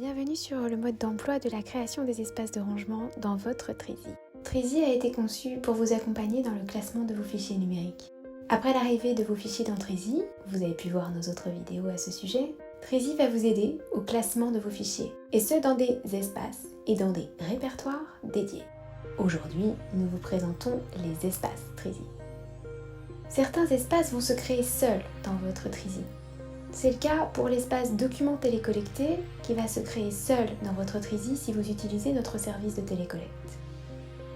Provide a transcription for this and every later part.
Bienvenue sur le mode d'emploi de la création des espaces de rangement dans votre Trizy. Trizy a été conçu pour vous accompagner dans le classement de vos fichiers numériques. Après l'arrivée de vos fichiers dans Trizy, vous avez pu voir nos autres vidéos à ce sujet, Trizy va vous aider au classement de vos fichiers, et ce dans des espaces et dans des répertoires dédiés. Aujourd'hui, nous vous présentons les espaces Trizy. Certains espaces vont se créer seuls dans votre Trizy. C'est le cas pour l'espace Documents télécollectés qui va se créer seul dans votre Trizy si vous utilisez notre service de télécollecte.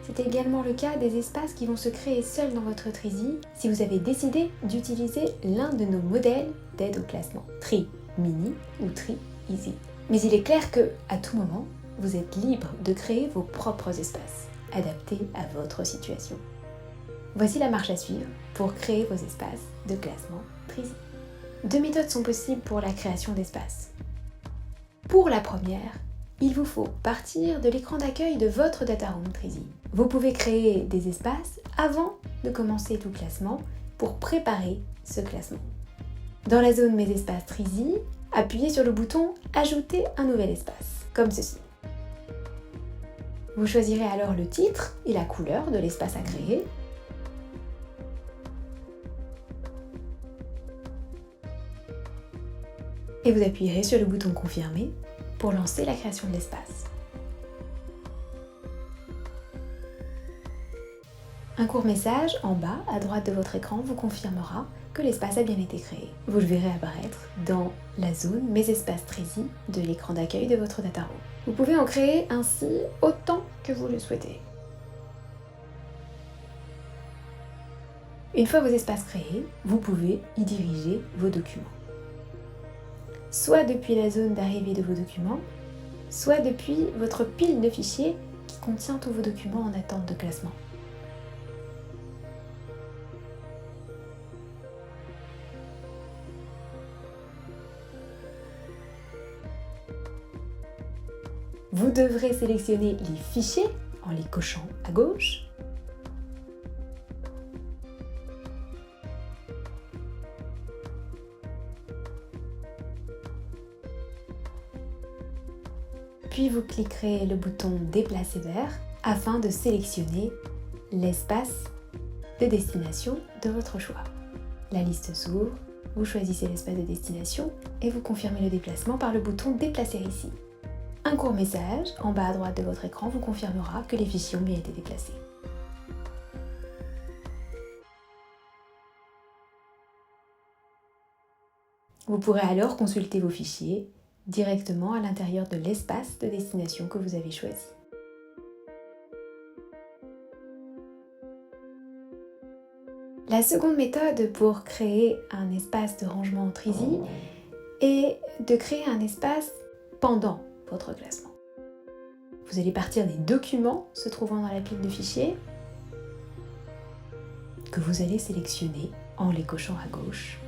C'est également le cas des espaces qui vont se créer seuls dans votre Trizy si vous avez décidé d'utiliser l'un de nos modèles d'aide au classement, Tri Mini ou Tri Easy. Mais il est clair que, à tout moment, vous êtes libre de créer vos propres espaces, adaptés à votre situation. Voici la marche à suivre pour créer vos espaces de classement Trizy. Deux méthodes sont possibles pour la création d'espaces. Pour la première, il vous faut partir de l'écran d'accueil de votre Data Room Trizy. Vous pouvez créer des espaces avant de commencer tout classement pour préparer ce classement. Dans la zone Mes espaces Trizy, appuyez sur le bouton Ajouter un nouvel espace, comme ceci. Vous choisirez alors le titre et la couleur de l'espace à créer. Et vous appuierez sur le bouton Confirmer pour lancer la création de l'espace. Un court message en bas à droite de votre écran vous confirmera que l'espace a bien été créé. Vous le verrez apparaître dans la zone Mes espaces Trizy de l'écran d'accueil de votre Data Room. Vous pouvez en créer ainsi autant que vous le souhaitez. Une fois vos espaces créés, vous pouvez y diriger vos documents. Soit depuis la zone d'arrivée de vos documents, soit depuis votre pile de fichiers qui contient tous vos documents en attente de classement. Vous devrez sélectionner les fichiers en les cochant à gauche. Puis vous cliquerez le bouton Déplacer vers afin de sélectionner l'espace de destination de votre choix. La liste s'ouvre, vous choisissez l'espace de destination et vous confirmez le déplacement par le bouton Déplacer ici. Un court message en bas à droite de votre écran vous confirmera que les fichiers ont bien été déplacés. Vous pourrez alors consulter vos fichiers directement à l'intérieur de l'espace de destination que vous avez choisi. La seconde méthode pour créer un espace de rangement en Trizy est de créer un espace pendant votre classement. Vous allez partir des documents se trouvant dans la pile de fichiers que vous allez sélectionner en les cochant à gauche.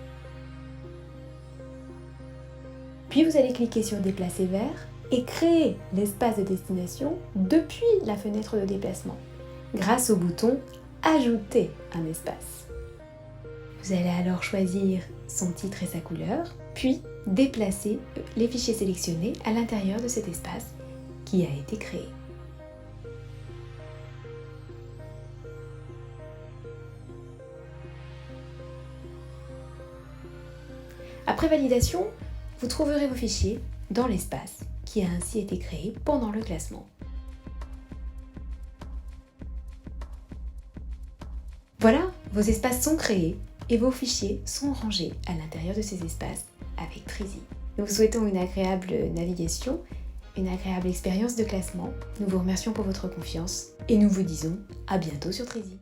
Puis vous allez cliquer sur Déplacer vers et créer l'espace de destination depuis la fenêtre de déplacement grâce au bouton Ajouter un espace. Vous allez alors choisir son titre et sa couleur, puis déplacer les fichiers sélectionnés à l'intérieur de cet espace qui a été créé. Après validation, vous trouverez vos fichiers dans l'espace qui a ainsi été créé pendant le classement. Voilà, vos espaces sont créés et vos fichiers sont rangés à l'intérieur de ces espaces avec Trizy. Nous vous souhaitons une agréable navigation, une agréable expérience de classement. Nous vous remercions pour votre confiance et nous vous disons à bientôt sur Trizy.